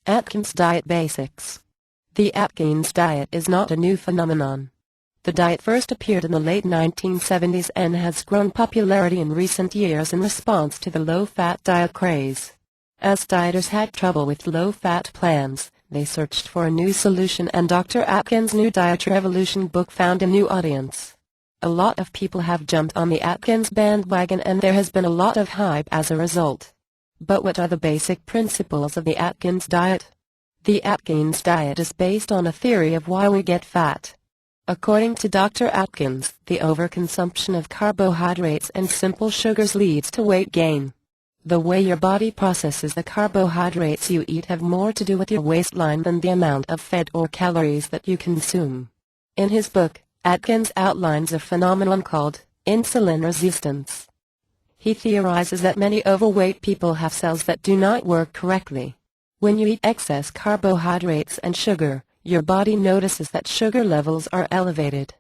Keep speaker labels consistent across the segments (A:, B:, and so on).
A: Atkins Diet Basics. The Atkins diet is not a new phenomenon. The diet first appeared in the late 1970s and has grown popularity in recent years in response to the low-fat diet craze. As dieters had trouble with low-fat plans, they searched for a new solution, and Dr. Atkins' new Diet Revolution book found a new audience. A lot of people have jumped on the Atkins bandwagon, and there has been a lot of hype as a result. But what are the basic principles of the Atkins diet? The Atkins diet is based on a theory of why we get fat. According to Dr. Atkins, the overconsumption of carbohydrates and simple sugars leads to weight gain. The way your body processes the carbohydrates you eat have more to do with your waistline than the amount of fat or calories that you consume. In his book, Atkins outlines a phenomenon called insulin resistance. He theorizes that many overweight people have cells that do not work correctly. When you eat excess carbohydrates and sugar, your body notices that sugar levels are elevated.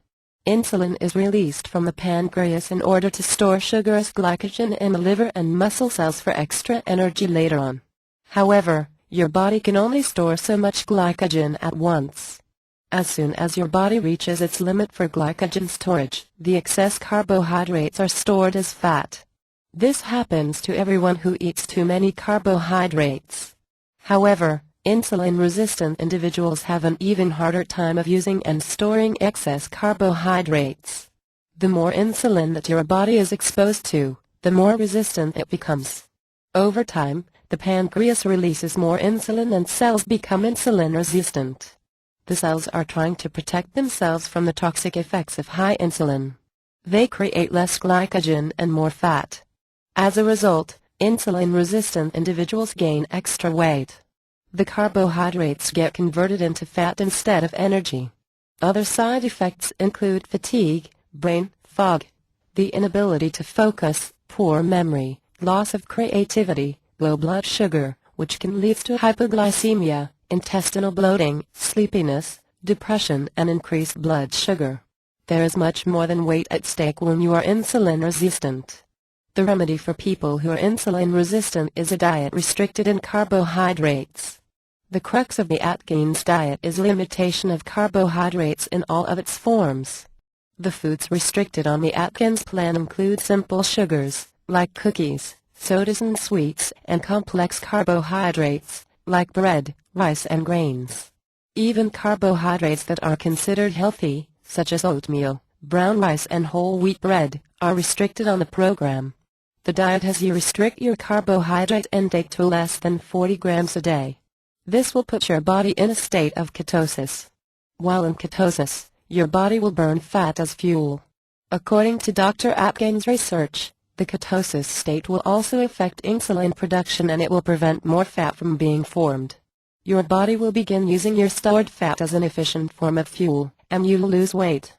A: Insulin is released from the pancreas in order to store sugar as glycogen in the liver and muscle cells for extra energy later on. However, your body can only store so much glycogen at once. As soon as your body reaches its limit for glycogen storage, the excess carbohydrates are stored as fat. This happens to everyone who eats too many carbohydrates. However, insulin-resistant individuals have an even harder time of using and storing excess carbohydrates. The more insulin that your body is exposed to, the more resistant it becomes. Over time, the pancreas releases more insulin and cells become insulin-resistant. The cells are trying to protect themselves from the toxic effects of high insulin. They create less glycogen and more fat. As a result, insulin-resistant individuals gain extra weight. The carbohydrates get converted into fat instead of energy. Other side effects include fatigue, brain fog, the inability to focus, poor memory, loss of creativity, low blood sugar, which can lead to hypoglycemia, intestinal bloating, sleepiness, depression, and increased blood sugar. There is much more than weight at stake when you are insulin resistant. The remedy for people who are insulin resistant is a diet restricted in carbohydrates. The crux of the Atkins diet is limitation of carbohydrates in all of its forms. The foods restricted on the Atkins plan include simple sugars, like cookies, sodas and sweets, and complex carbohydrates, like bread, rice and grains. Even carbohydrates that are considered healthy, such as oatmeal, brown rice and whole wheat bread, are restricted on the program. The diet has you restrict your carbohydrate intake to less than 40 grams a day. This will put your body in a state of ketosis. While in ketosis, your body will burn fat as fuel. According to Dr. Atkins' research, the ketosis state will also affect insulin production, and it will prevent more fat from being formed. Your body will begin using your stored fat as an efficient form of fuel, and you'll lose weight.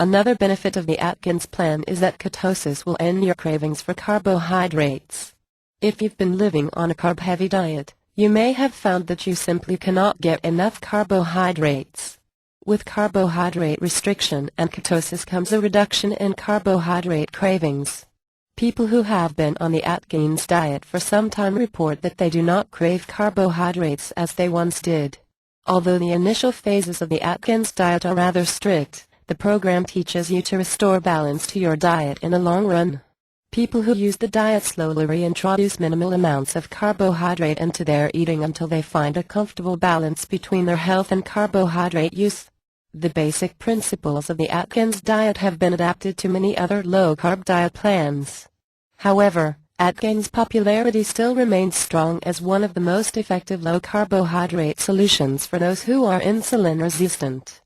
A: Another benefit of the Atkins plan is that ketosis will end your cravings for carbohydrates. If you've been living on a carb-heavy diet, you may have found that you simply cannot get enough carbohydrates. With carbohydrate restriction and ketosis comes a reduction in carbohydrate cravings. People who have been on the Atkins diet for some time report that they do not crave carbohydrates as they once did. Although the initial phases of the Atkins diet are rather strict, the program teaches you to restore balance to your diet in the long run. People who use the diet slowly reintroduce minimal amounts of carbohydrate into their eating until they find a comfortable balance between their health and carbohydrate use. The basic principles of the Atkins diet have been adapted to many other low-carb diet plans. However, Atkins' popularity still remains strong as one of the most effective low-carbohydrate solutions for those who are insulin resistant.